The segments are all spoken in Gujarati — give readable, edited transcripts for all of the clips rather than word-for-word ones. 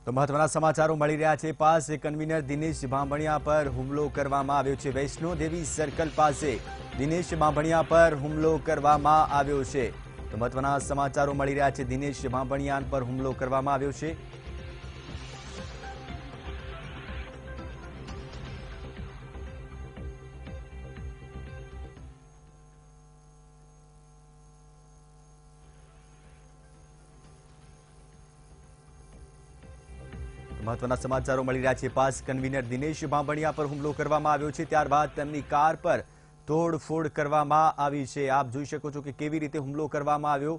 તો મહત્વના સમાચારો મળી રહ્યા છે। પાસ કન્વીનર દિનેશ બાંભણિયા પર હુમલો કરવામાં આવ્યો છે। વૈષ્ણોદેવી સર્કલ પાસે દિનેશ બાંભણિયા પર હુમલો કરવામાં આવ્યો છે। તો મહત્વના સમાચારો મળી રહ્યા છે। દિનેશ બાંભણિયા પર હુમલો કરવામાં આવ્યો છે। મહત્વના સમાચારો મળી રહ્યા છે। પાસ કન્વીનર દિનેશ બાંભણિયા પર હુમલો કરવામાં આવ્યો છે। ત્યારબાદ તેમની કાર પર તોડફોડ કરવામાં આવી છે। આપ જોઈ શકો છો કે કેવી રીતે હુમલો કરવામાં આવ્યો।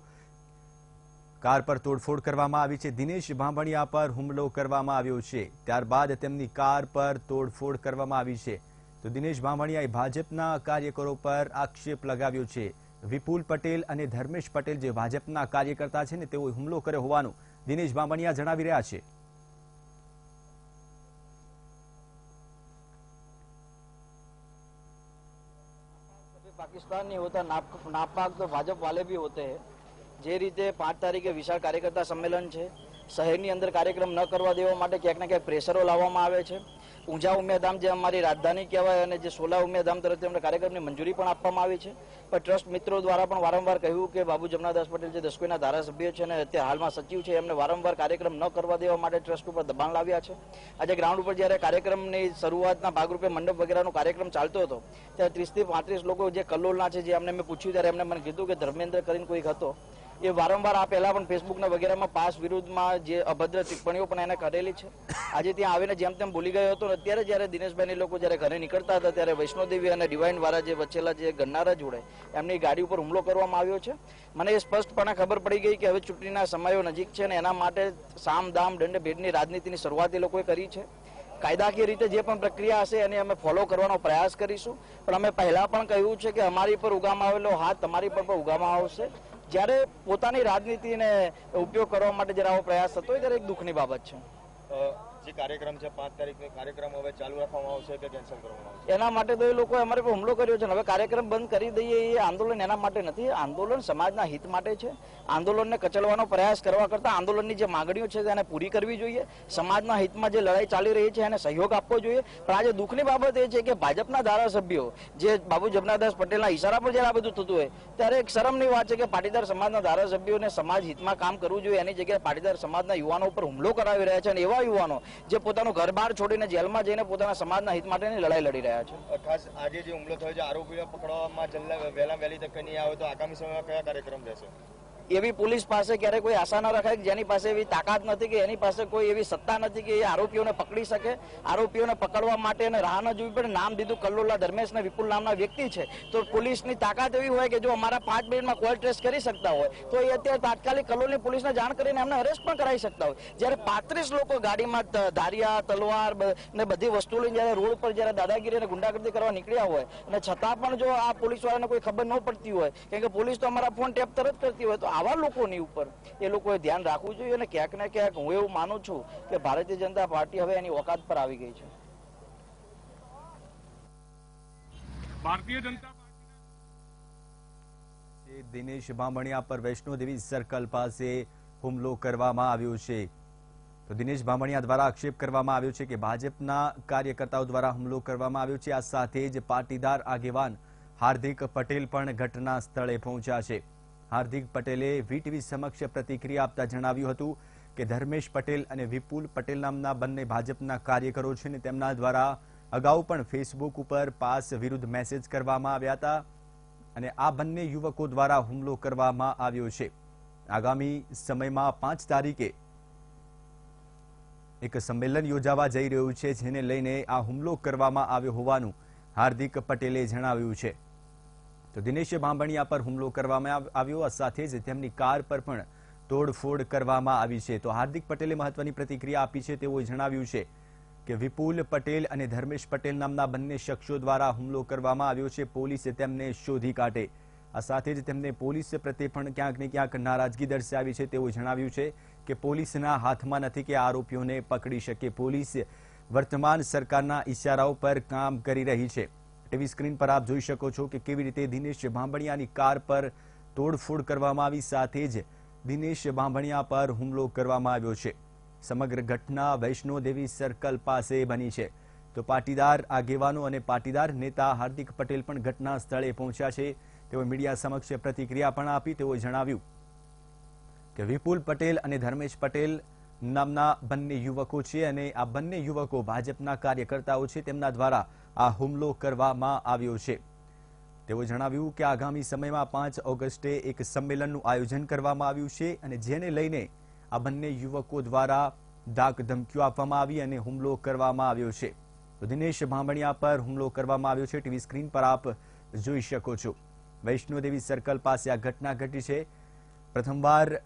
કાર પર તોડફોડ કરવામાં આવી છે। દિનેશ બાંભણિયા પર હુમલો કરવામાં આવ્યો છે। ત્યારબાદ તેમની કાર પર તોડફોડ કરવામાં આવી છે। તો દિનેશ બાંભણિયાએ ભાજપના કાર્યકરો પર આક્ષેપ લગાવ્યો છે। વિપુલ પટેલ અને ધર્મેશ પટેલ જે ભાજપના કાર્યકર્તા છે ને તેઓએ હુમલો કર્યો હોવાનું દિનેશ બાંભણિયા જણાવી રહ્યા છે। पाकिस्तान नहीं होता, नापाक तो भाजपा वाले भी होते हैं। जे रीते 5 तारीखे विशाल कार्यकर्ता सम्मेलन है, शहर अंदर कार्यक्रम न करवा देवा माटे क्यांक ने क्यांक प्रेशरो लाववामां आवे छे। ऊंझा उमेदधाम जे अमारी राजधानी कहेवाय अने जे 16 उमेदधाम तरफथी अमने कार्यक्रमनी मंजूरी पण आपवामां आवी छे, पण ट्रस्ट मित्रों द्वारा पण वारंवार कह्युं के बाबू जमनादास पटेल जे दसकोईना धारासभ्य छे अने अत्यारे हालमां सचिव छे एमने वारंवार कार्यक्रम न करवा देवा माटे ट्रस्ट उपर दबाण लाव्या छे। आज ग्राउंड पर ज्यारे कार्यक्रमनी शरूआतना भागरूपे मंडप वगैरेनो कार्यक्रम चालतो हतो त्यारे 30 થી 35 लोको जे कल्लोलना छे जे अમને मैं पूछ्युं त्यारे एमणे मने कीधुं के धर्मेन्द्र करीने कोईक हतो એ વારંવાર આ પહેલા પણ ફેસબુક ના વગેરેમાં પાસ વિરુદ્ધમાં જે અભદ્ર ટિપ્પણીઓ પણ એને કરેલી છે। આજે ત્યાં આવીને જેમ તેમ ભૂલી ગયો હતો। અત્યારે જ્યારે દિનેશભાઈ લોકો જ્યારે ઘરે નીકળતા હતા ત્યારે વૈષ્ણોદેવી અને ડિવાઇન વાળા જે વચ્ચેલા જે ગન્નારા જોડે એમની ગાડી ઉપર હુમલો કરવામાં આવ્યો છે। મને એ સ્પષ્ટપણે ખબર પડી ગઈ કે હવે ચૂંટણીના સમયો નજીક છે અને એના માટે સામ દામ દંડ ભેદની રાજનીતિની શરૂઆત એ લોકોએ કરી છે। કાયદાકીય રીતે જે પણ પ્રક્રિયા હશે એને અમે ફોલો કરવાનો પ્રયાસ કરીશું, પણ અમે પહેલા પણ કહ્યું છે કે અમારી પર ઉગામમાં આવેલો હાથ તમારી પર પણ ઉગામમાં આવશે। જ્યારે પોતાની રાજનીતિને ઉપયોગ કરવા માટે જ્યારે આવો પ્રયાસ થતો હોય ત્યારે એક દુઃખની બાબત છે। જે કાર્યક્રમ છે 5 તારીખનો કાર્યક્રમ હવે ચાલુ રાખવામાં આવશે કે કેન્સલ કરવામાં આવશે? એના માટે તો એ લોકોએ અમારે પર હુમલો કર્યો છે। હવે કાર્યક્રમ બંધ કરી દઈએ એ આંદોલન એના માટે નથી। આંદોલન સમાજના હિત માટે છે। આંદોલનને કચડવાનો પ્રયાસ કરવા કરતાં આંદોલનની જે માંગણીઓ છે તેને પૂરી કરવી જોઈએ। સમાજના હિતમાં જે લડાઈ ચાલી રહી છે એને સહયોગ આપવો જોઈએ। પણ આજે દુઃખની બાબત એ છે કે ભાજપના ધારાસભ્યો જે બાબુ જમનાદાસ પટેલના ઈશારા પર જ્યારે આ બધું થતું હોય ત્યારે એક શરમની વાત છે કે પાટીદાર સમાજના ધારાસભ્યોને સમાજ હિતમાં કામ કરવું જોઈએ એની જગ્યાએ પાટીદાર સમાજના યુવાનો ઉપર હુમલો કરાવી રહ્યા છે અને એવા યુવાનો જે પોતાનું ઘર બહાર છોડીને જેલમાં જઈને પોતાના સમાજના હિત માટેની લડાઈ લડી રહ્યા છે। ખાસ આજે જે હુમલો થયો છે આરોપીઓ પકડવામાં વહેલી તકે નહીં આવે તો આગામી સમયમાં કયા કાર્યક્રમ રહેશે? એવી પોલીસ પાસે ક્યારે કોઈ આશા ન રખાય જેની પાસે એવી તાકાત નથી કે એની પાસે કોઈ એવી સત્તા નથી કે એ આરોપીઓને પકડી શકે। આરોપીઓને પકડવા માટે એને રાહ ન જોવી પડે। નામ દીધું કલ્લોલા ધર્મેશ ને વિપુલ નામના વ્યક્તિ છે તો પોલીસની તાકાત એવી હોય કે જો અમારા 5 મિનિટમાં કોલ ટ્રેસ કરી શકતા હોય તો એ અત્યારે તાત્કાલિક કલ્લોલની પોલીસને જાણ કરીને એમને અરેસ્ટ પણ કરાવી શકતા હોય। જ્યારે 35 લોકો ગાડીમાં ધારિયા તલવાર ને બધી વસ્તુ લઈને જ્યારે રોડ પર જ્યારે દાદાગીરી અને ગુંડાગર્દી કરવા નીકળ્યા હોય અને છતાં પણ જો આ પોલીસ વાળાને કોઈ ખબર ન પડતી હોય કેમ કે પોલીસ તો અમારા ફોન ટેપ તરત કરતી હોય તો આવા લોકોની ઉપર એ લોકોએ ધ્યાન રાખવું જોઈએ। અને ક્યાંક ને ક્યાંક હું એવું માનું છું કે ભારતીય જનતા પાર્ટી હવે એની ઓકાત પર આવી ગઈ છે। ભારતીય જનતા પાર્ટી દિનેશ બાંભણિયા પર વૈષ્ણોદેવી સર્કલ પાસે હુમલો કરવામાં આવ્યો છે। તો દિનેશ બાંભણિયા દ્વારા આક્ષેપ કરવામાં આવ્યો છે કે ભાજપના કાર્યકર્તાઓ દ્વારા હુમલો કરવામાં આવ્યો છે। આ સાથે જ પાટીદાર આગેવાન હાર્દિક પટેલ પણ ઘટના સ્થળે પહોંચ્યા છે। હાર્દિક પટેલે વીટીવી સમક્ષ પ્રતિક્રિયા આપતા જણાવ્યું હતું કે ધર્મેશ પટેલ અને વિપુલ પટેલ નામના બંને ભાજપના કાર્યકરો છે ને તેમના દ્વારા અગાઉ પણ ફેસબુક ઉપર પાસ વિરુદ્ધ મેસેજ કરવામાં આવ્યા હતા અને આ બંને યુવકો દ્વારા હુમલો કરવામાં આવ્યો છે। આગામી સમયમાં 5 તારીખે એક સંમેલન યોજાવા જઈ રહ્યું છે જેને લઈને આ હુમલો કરવામાં આવ્યો હોવાનું હાર્દિક પટેલે જણાવ્યું છે। તો દિનેશ બાંભણિયા પર હુમલો કરવામાં આવ્યો, આ સાથે જ તેમની કાર પર પણ તોડફોડ કરવામાં આવી છે। તો હાર્દિક પટેલે મહત્વની પ્રતિક્રિયા આપી છે। તેઓએ જણાવ્યું છે કે વિપુલ પટેલ અને ધર્મેશ પટેલ નામના બંને શખ્સો દ્વારા હુમલો કરવામાં આવ્યો છે। પોલીસે તેમને શોધી કાઢે। આ સાથે જ તેમને પોલીસ પ્રત્યે પણ ક્યાંક ને ક્યાંક નારાજગી દર્શાવી છે। તેઓએ જણાવ્યું છે કે પોલીસના હાથમાં નથી કે આરોપીઓને પકડી શકે। પોલીસ વર્તમાન સરકારના ઇશારાઓ પર કામ કરી રહી છે। ટીવી સ્ક્રીન પર આપ જોઈ શકો છો કે કેવી રીતે દિનેશ બાંભણિયાની કાર પર તોડફોડ કરવામાં આવી, સાથે જ દિનેશ બાંભણિયા પર હુમલો કરવામાં આવ્યો છે। સમગ્ર ઘટના વૈષ્ણોદેવી સર્કલ પાસે બની છે. તો પાટીદાર આગેવાનો અને પાટીદાર નેતા હાર્દિક પટેલ પણ ઘટના સ્થળે પહોંચ્યા છે. તેઓ મીડિયા સમક્ષ પ્રતિક્રિયા પણ આપી. તેઓએ જણાવ્યું કે વિપુલ પટેલ અને ધર્મેશ પટેલ નામના બંને યુવકો છે અને આ બંને યુવકો ભાજપના કાર્યકર્તાઓ છે. તેમના દ્વારા આ હુમલો કરવામાં આવ્યો છે. તેઓએ જણાવ્યું કે આગામી સમયમાં 5 ઓગસ્ટે એક સંમેલનનું આયોજન કરવામાં આવ્યું છે અને જેને લઈને આ બંને યુવકો દ્વારા ધાક ધમકીઓ આપવામાં આવી અને હુમલો કરવામાં આવ્યો છે. તો દિનેશ બાંભણિયા પર હુમલો કરવામાં આવ્યો છે. ટીવી સ્ક્રીન પર આપ જોઈ શકો છો. વૈષ્ણોદેવી સર્કલ પાસે આ ઘટના ઘટી છે. પ્રથમવાર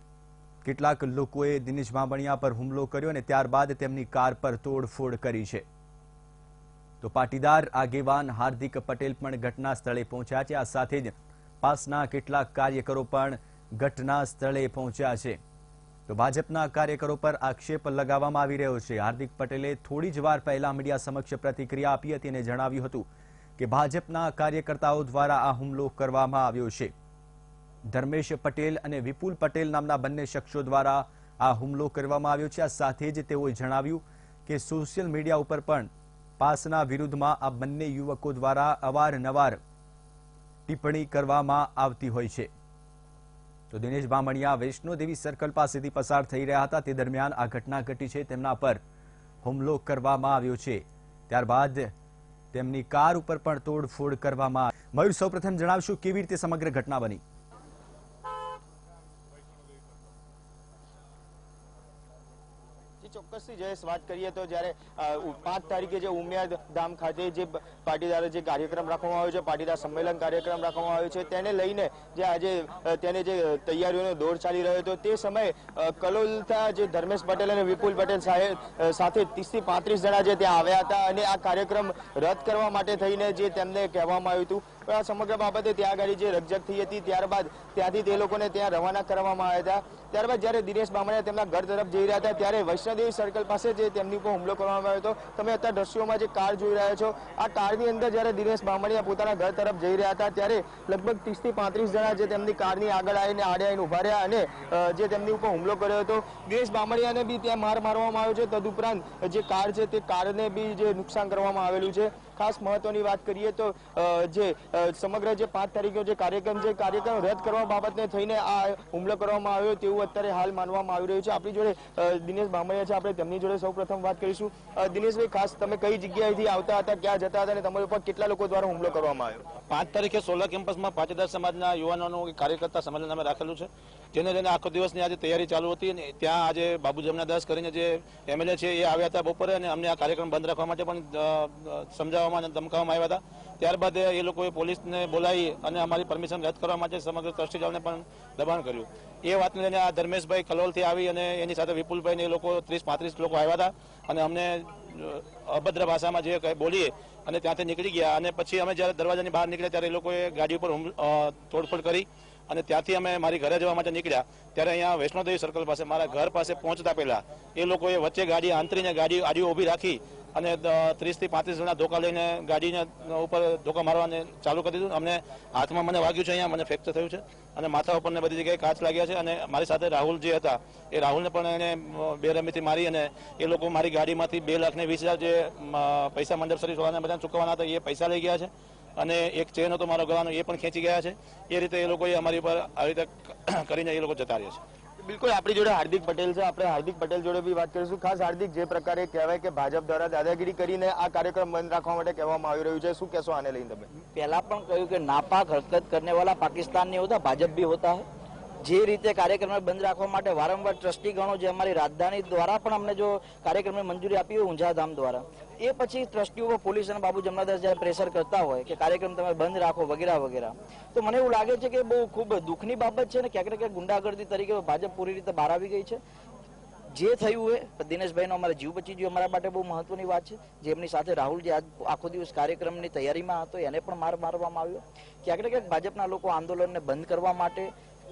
કેટલાક લોકોએ દિનેશ બાંભણિયા પર હુમલો કર્યો અને ત્યારબાદ તેમની કાર પર તોડફોડ કરી છે. તો પાટીદાર આગેવાન હાર્દિક પટેલ પણ ઘટના સ્થળે પહોંચ્યા છે. આ સાથે જ પાસના કેટલાક કાર્યકરો પણ ઘટના સ્થળે પહોંચ્યા છે. તો ભાજપના કાર્યકરો પર આક્ષેપ લગાવવામાં આવી રહ્યો છે. હાર્દિક પટેલે થોડી જ વાર પહેલા મીડિયા સમક્ષ પ્રતિક્રિયા આપી હતી અને જણાવ્યું હતું કે ભાજપના કાર્યકર્તાઓ દ્વારા આ હુમલો કરવામાં આવ્યો છે. ધર્મેશ પટેલ અને વિપુલ પટેલ નામના બંને શખ્સો દ્વારા આ હુમલો કરવામાં આવ્યો છે. આ સાથે જ તેઓએ જણાવ્યું કે સોશિયલ મીડિયા ઉપર પણ પાસના વિરુદ્ધમાં આ બંને યુવકો દ્વારા અવારનવાર ટિપ્પણી કરવામાં આવતી હોય છે. તો દિનેશ બાંભણિયા વૈષ્ણોદેવી સર્કલ પાસેથી પસાર થઈ રહ્યા હતા તે દરમિયાન આ ઘટના ઘટી છે. તેમના પર હુમલો કરવામાં આવ્યો છે. ત્યારબાદ તેમની કાર ઉપર પણ તોડફોડ કરવામાં આવી. મયુર, સૌપ્રથમ જણાવશું કેવી રીતે સમગ્ર ઘટના બની? ચોક્કસથી જયેશ વાત કરીએ તો જ્યારે 5 તારીખે જે ઉમિયા ધામ ખાતે જે પાટીદારો જે કાર્યક્રમ રાખવામાં આવ્યો છે, પાટીદાર સંમેલન કાર્યક્રમ રાખવામાં આવ્યો છે, તેને લઈને જે આજે તેને જે તૈયારીઓનો દોર ચાલી રહ્યો હતો તે સમયે કલોલના જે ધર્મેશ પટેલ અને વિપુલ પટેલ સાથે 30 થી 35 જણા જે ત્યાં આવ્યા હતા અને આ કાર્યક્રમ રદ કરવા માટે થઈને જે તેમને કહેવામાં આવ્યું હતું. આ સમગ્ર બાબતે ત્યાં આગળ જે રકઝક થઈ હતી. ત્યારબાદ ત્યાંથી તે લોકોને ત્યાં રવાના કરવામાં આવ્યા હતા. ત્યારબાદ જ્યારે દિનેશ બાંભણિયા તેમના ઘર તરફ જઈ રહ્યા હતા ત્યારે વૈષ્ણોદેવી સર્કલ પાસે જે તેમની ઉપર હુમલો કરવામાં આવ્યો હતો. તમે અત્યારે દ્રશ્યોમાં જે કાર જોઈ રહ્યા છો, આ કારની અંદર જ્યારે દિનેશ બાંભણિયા પોતાના ઘર તરફ જઈ રહ્યા હતા ત્યારે લગભગ 30 થી 35 જણા જે તેમની કારની આગળ આવીને આડે આવીને ઉભા રહ્યા અને જે તેમની ઉપર હુમલો કર્યો હતો. દિનેશ બાંભણિયાને બી ત્યાં માર મારવામાં આવ્યો છે. તદુપરાંત જે કાર છે તે કારને બી જે નુકસાન કરવામાં આવેલું છે. ખાસ મહત્વની વાત કરીએ તો જે સમગ્ર જે 5 તારીખે જે કાર્યક્રમ રદ કરવા બાબતને થઈને આ હુમલો કરવામાં આવ્યો તેવું અત્યારે હાલ માનવામાં આવી રહ્યું છે. આપણી જોડે દિનેશ બાંભણિયા છે, આપણે તેમની જોડે સૌપ્રથમ વાત કરીશું. દિનેશભાઈ, ખાસ તમે કઈ જગ્યાએથી આવતા હતા, ક્યાં જતા હતા અને તમારા ઉપર કેટલા લોકો દ્વારા હુમલો કરવામાં આવ્યો? 5 તારીખે સોલા કેમ્પસમાં પાટીદાર સમાજના યુવાનોનું કાર્યકર્તા સંમેલન અમે રાખેલું છે, જેને લઈને આખો દિવસની આજે તૈયારી ચાલુ હતી. અને ત્યાં આજે બાબુ જમનાદાસ કરીને જે એમએલએ છે એ આવ્યા હતા બપોરે અને અમને આ કાર્યક્રમ બંધ રાખવા માટે પણ સમજાવવામાં અને ધમકાવવામાં આવ્યા હતા. ત્યારબાદ એ લોકોએ પોલીસને બોલાવી અને અમારી પરમિશન રદ કરવા માટે સમગ્ર ટ્રસ્ટીઓને પણ દબાણ કર્યું. એ વાતને લઈને આ ધર્મેશભાઈ કલોલથી આવી અને એની સાથે વિપુલભાઈ ને એ લોકો 30-35 લોકો આવ્યા હતા અને અમને અભદ્ર ભાષામાં જે કંઈ બોલીએ અને ત્યાંથી નીકળી ગયા. અને પછી અમે જ્યારે દરવાજાની બહાર નીકળ્યા ત્યારે એ લોકોએ ગાડી ઉપર તોડફોડ કરી અને ત્યાંથી અમે મારી ઘરે જવા માટે નીકળ્યા ત્યારે અહીંયા વૈષ્ણોદેવી સર્કલ પાસે મારા ઘર પાસે પહોંચતા પહેલા એ લોકોએ વચ્ચે ગાડી આંતરીને ગાડીઓ ઊભી રાખી અને 30 થી 35 જણા ધોકા લઈને ગાડીને ઉપર ધોકા મારવાને ચાલુ કરી દીધું. અમને હાથમાં મને વાગ્યું છે, અહીંયા મને ફ્રેક્ચર થયું છે અને માથા ઉપર ને બધી જગ્યાએ કાચ લાગ્યા છે. અને મારી સાથે રાહુલ જે હતા એ રાહુલને પણ એને બેરમીથી મારી અને એ લોકો મારી ગાડીમાંથી 2,20,000 જે પૈસા મંડપસરી સોળાને બધા ચૂકવવાના હતા એ પૈસા લઈ ગયા છે અને એક ચેન હતો મારો ગળાનો એ પણ ખેંચી ગયા છે. એ રીતે એ લોકોએ અમારી ઉપર આવી રીતે કરીને એ લોકો જતા રહ્યા છે. બિલકુલ, આપણી જોડે હાર્દિક પટેલ છે. આપણે હાર્દિક પટેલ જોડે બી વાત કરીશું. ખાસ હાર્દિક, જે પ્રકારે કહેવાય કે ભાજપ દ્વારા દાદાગીરી કરીને આ કાર્યક્રમ બંધ રાખવા માટે કહેવામાં આવી રહ્યું છે, શું કહેશો આને લઈને તમે? પહેલા પણ કહ્યું કે નાપાક હરકત કરને વાલા પાकिस्तान नहीं होता, भाजप भी होता है. જે રીતે કાર્યક્રમ બંધ રાખવા માટે વારંવાર ટ્રસ્ટી ગણો જે અમારી રાજધાની દ્વારા પણ અમને જો કાર્યક્રમને મંજૂરી આપી હોય ઊંઝાધામ દ્વારા, એ પછી ટ્રસ્ટીઓ પોલીસ અને બાબુ જમનાદાસ જ્યારે પ્રેશર કરતા હોય કે કાર્યક્રમ તમે બંધ રાખો વગેરે વગેરે, તો મને એવું લાગે છે કે બહુ ખૂબ દુઃખની બાબત છે ને ક્યાંક ને ક્યાંક ગુંડાગર્દી તરીકે ભાજપ પૂરી રીતે બહાર આવી ગઈ છે. જે થયું એ દિનેશભાઈનો અમારે જીવ બચી ગયો અમારા માટે બહુ મહત્વની વાત છે. જે એમની સાથે રાહુલ જે આખો દિવસ કાર્યક્રમની તૈયારીમાં હતો એને પણ માર મારવામાં આવ્યો. ક્યાંક ને ક્યાંક ભાજપના લોકો આંદોલનને બંધ કરવા માટે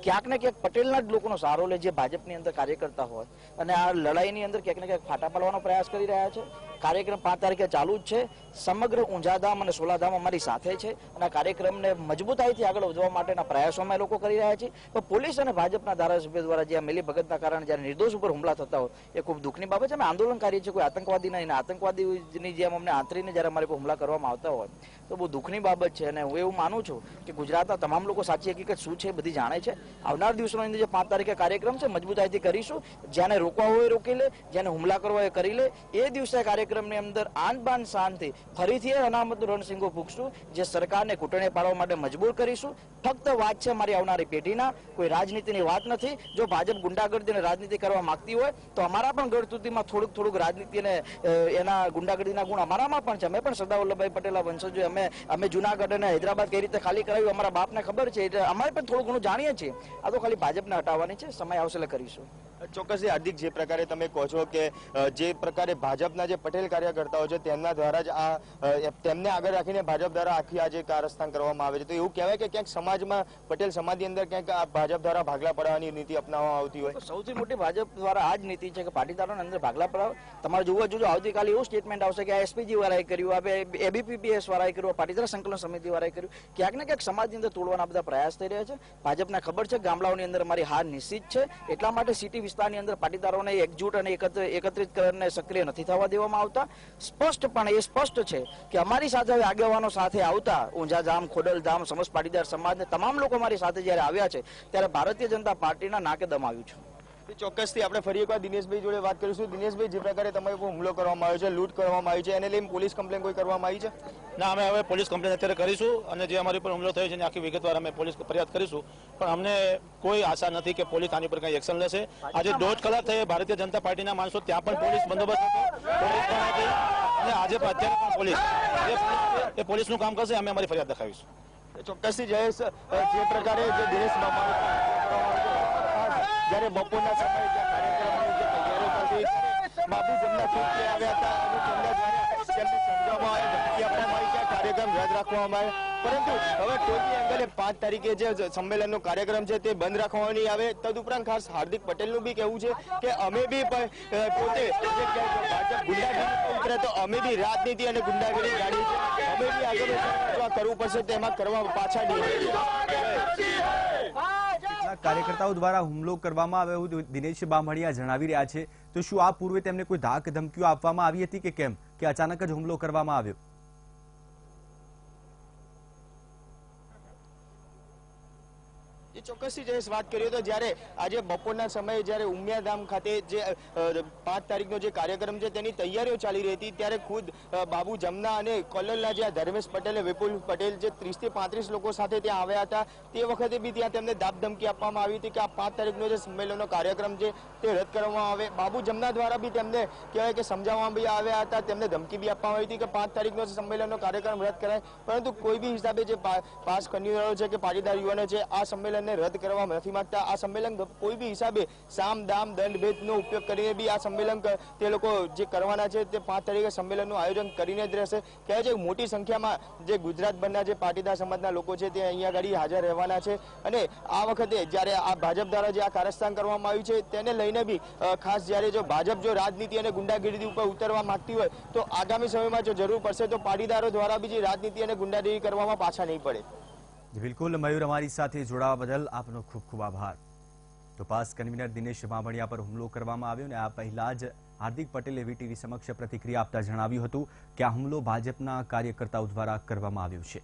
ક્યાંક ને ક્યાંક પટેલના જ લોકોનો સહારો લે જે ભાજપની અંદર કાર્યકર્તા હોય અને આ લડાઈની અંદર ક્યાંક ને ક્યાંક ફાટા પાડવાનો પ્રયાસ કરી રહ્યા છે. કાર્યક્રમ 5 તારીખે ચાલુ જ છે. સમગ્ર ઊંઝાધામ અને સોલાધામ અમારી સાથે છે અને આ કાર્યક્રમને મજબૂતાઈથી આગળ વધવા માટેના પ્રયાસો અમે લોકો કરી રહ્યા છીએ. પણ પોલીસ અને ભાજપના ધારાસભ્યો દ્વારા જે મિલીભગતના કારણે જ્યારે નિર્દોષ ઉપર હુમલા થતા હોય એ ખૂબ દુઃખની બાબત છે. અમે આંદોલન કરીએ છીએ, કોઈ આતંકવાદી નહીં, આતંકવાદીની જેમ અમને આંતરીને જ્યારે અમારી પર હુમલા કરવામાં આવતા હોય તો બહુ દુઃખની બાબત છે. અને હું એવું માનું છું કે ગુજરાતના તમામ લોકો સાચી હકીકત શું છે બધી જાણે છે. આવનાર દિવસોની અંદર જે 5 તારીખે કાર્યક્રમ છે મજબૂતાઈથી કરીશું. જેને રોકવા હોય એ રોકી લે, જેને હુમલા કરવા હોય એ કરી લે. એ દિવસે કાર્યક્રમની અંદર આન બાન શાનથી ફરીથી અનામતનું રણસિંગો ફૂંકશું, જે સરકારને ઘૂંટણે પાડવા માટે મજબૂર કરીશું. ફક્ત વાત છે મારી આવનારી પેઢીના, કોઈ રાજનીતિની વાત નથી. જો ભાજપ ગુંડાગર્દી અને રાજનીતિ કરવા માંગતી હોય તો અમારા પણ ગળતુતીમાં થોડુંક રાજનીતિ અને એના ગુંડાગર્દીના ગુણ અમારામાં પણ છે. અમે પણ સરદાર વલ્લભભાઈ પટેલના વંશજો, અમે જુનાગઢ અને હૈદરાબાદ કઈ રીતે ખાલી કરાવ્યું અમારા બાપને ખબર છે, એટલે અમારે પણ થોડું ઘણું જાણીએ છીએ. આ તો ખાલી ભાજપને હટાવવાની છે, સમય આવશે એટલે કરીશું. ચોક્કસથી હાર્દિક, જે પ્રકારે તમે કહો છો કે જે પ્રકારે ભાજપના જે પટેલ કાર્યકર્તાઓ છે તેમના દ્વારા જ આ તેમને આગળ રાખીને ભાજપ દ્વારા આખી આ જે કારસ્તાન કરવામાં આવે છે, તો એવું કહેવાય કે ક્યાંક સમાજમાં પટેલ સમાજની અંદર ક્યાંક આ ભાજપ દ્વારા ભાગલા પડાવવાની નીતિ અપનાવવામાં આવતી હોય. સૌથી મોટી ભાજપ દ્વારા આ જ નીતિ છે કે પાટીદારોની અંદર ભાગલા પડાવ. તમારે જોજો આવતીકાલે એવું સ્ટેટમેન્ટ આવશે કે આ એસપીજી વાળાએ કર્યું, આ એબીપીપીએસ વાળાએ કર્યું, પાટીદાર સંકલન સમિતિ વાળાએ કર્યું. ક્યાંક ને ક્યાંક સમાજની અંદર તોડવાના બધા પ્રયાસ થઈ રહ્યા છે. ભાજપને ખબર છે ગામડાઓની અંદર મારી હાર નિશ્ચિત છે, એટલા માટે સિટી વિસ્તારની અંદર પાટીદારોને એકજૂટ અને એકત્રિત કરીને સક્રિય નથી થવા દેવામાં આવતા. સ્પષ્ટપણે એ સ્પષ્ટ છે કે અમારી સાથે હવે આગેવાનો સાથે આવતા ઊંઝાધામ, ખોડલધામ, સમસ્ત પાટીદાર સમાજને તમામ લોકો મારી સાથે જયારે આવ્યા છે ત્યારે ભારતીય જનતા પાર્ટીના નાકે દમ આવ્યું છે. ચોક્કસથી આપણે ફરી એકવાર દિનેશભાઈ જોડે વાત કરીશું. દિનેશભાઈ, જે પ્રકારે તમારી ઉપર હુમલો કરવામાં આવ્યો છે, લૂંટ કરવામાં આવી છે, એને લઈને પોલીસ કમ્પ્લેન કોઈ કરવામાં આવી છે? ના, અમે હવે પોલીસ કમ્પ્લેન અત્યારે કરીશું અને જે અમારી પર હુમલો થયો છે એની આખી વિગતવાર અમે પોલીસ ફરિયાદ કરીશું. પણ અમને કોઈ આશા નથી કે પોલીસ આની પર કઈ એક્શન લેશે. આજે 1.5 કલાક થઈ ભારતીય જનતા પાર્ટીના માણસો ત્યાં પણ પોલીસ બંદોબસ્ત હતો, પોલીસ પણ હતી અને આજે અત્યારે પણ પોલીસ એ પોલીસનું કામ કરશે. અમે અમારી ફરિયાદ દખાવીશું. ચોક્કસથી જયેશ, જે પ્રકારે જે દિનેશ જયારે બપોરના સમયે કાર્યક્રમની જે તૈયારીઓ કરતી બાબુ જમના ચોકથી આવ્યા હતા અને તેમના દ્વારા તેમને સમજાવવામાં આવે, ધમકી આપવામાં આવી કે કાર્યક્રમ રદ રાખવામાં આવે. પરંતુ હવે ટોચની એંગલે 5 તારીખે જે સંમેલનનો કાર્યક્રમ છે તે બંધ રાખવામાં નહીં આવે. તદુપરાંત ખાસ હાર્દિક પટેલનું બી કહેવું છે કે અમે બી પોતે ભાજપ ગુંડાગીરી ઉતરે તો અમે બી રાજનીતિ અને ગુંડાગીરી જાણીએ છીએ, અમે બી આગળ કરવું પડશે તેમાં કરવા પાછા નહીં. કાર્યકર્તાઓ દ્વારા હુમલો કરવામાં આવ્યો એવું દિનેશ બામણિયા જણાવી રહ્યા છે. તો શું આ પૂર્વે તેમને કોઈ ધાક ધમકીઓ આપવામાં આવી હતી કે કેમ, કે અચાનક જ હુમલો કરવામાં આવ્યો? ચોક્કસથી જયેશ વાત કરીએ તો જ્યારે આજે બપોરના સમયે જ્યારે ઉમિયાધામ ખાતે જે 5 તારીખનો જે કાર્યક્રમ છે તેની તૈયારીઓ ચાલી રહી હતી ત્યારે ખુદ બાબુ જમના અને કલોલના જે ધર્મેશ પટેલ, વિપુલ પટેલ જે 30 થી 35 લોકો સાથે ત્યાં આવ્યા હતા, તે વખતે બી ત્યાં તેમને દાબધમકી આપવામાં આવી હતી કે આ 5 તારીખનો જે સંમેલનનો કાર્યક્રમ છે તે રદ કરવામાં આવે. બાબુ જમના દ્વારા બી તેમને કહેવાય કે સમજાવવામાં બી આવ્યા હતા, તેમને ધમકી બી આપવામાં આવી હતી કે 5 તારીખનો સંમેલનનો કાર્યક્રમ રદ કરાય. પરંતુ કોઈ બી હિસાબે જે પાસ કન્વીનરો છે કે પાટીદાર યુવાનો છે આ સંમેલનને રદ કરવા નથી માંગતા. આ સંમેલન કોઈ બી હિસાબે સામ દામ દંડ ભેદનો ઉપયોગ કરીને બી આ સંમેલન તે લોકો જે કરવાના છે તે 5 તારીખે સંમેલનનું આયોજન કરીને જ રહેશે. કહેવાય છે મોટી સંખ્યામાં જે ગુજરાતભરના જે પાટીદાર સમાજના લોકો છે તે અહીંયા આગળ હાજર રહેવાના છે અને આ વખતે જ્યારે આ ભાજપ દ્વારા જે આ કારસ્તાન કરવામાં આવ્યું છે તેને લઈને બી ખાસ જ્યારે જો ભાજપ જો રાજનીતિ અને ગુંડાગીરી ઉપર ઉતરવા માંગતી હોય તો આગામી સમયમાં જો જરૂર પડશે તો પાટીદારો દ્વારા બી જે રાજનીતિ અને ગુંડાગીરી કરવામાં પાછા નહીં પડે. બિલકુલ મયુર, અમારી સાથે જોડાવા બદલ આપનો ખૂબ ખૂબ આભાર. તો પાસ કન્વીનર દિનેશ બામણિયા પર હુમલો કરવામાં આવ્યો અને આ પહેલા જ હાર્દિક પટેલે વીટીવી સમક્ષ પ્રતિક્રિયા આપતા જણાવ્યું હતું કે આ હુમલો ભાજપના કાર્યકર્તાઓ દ્વારા કરવામાં આવ્યો છે.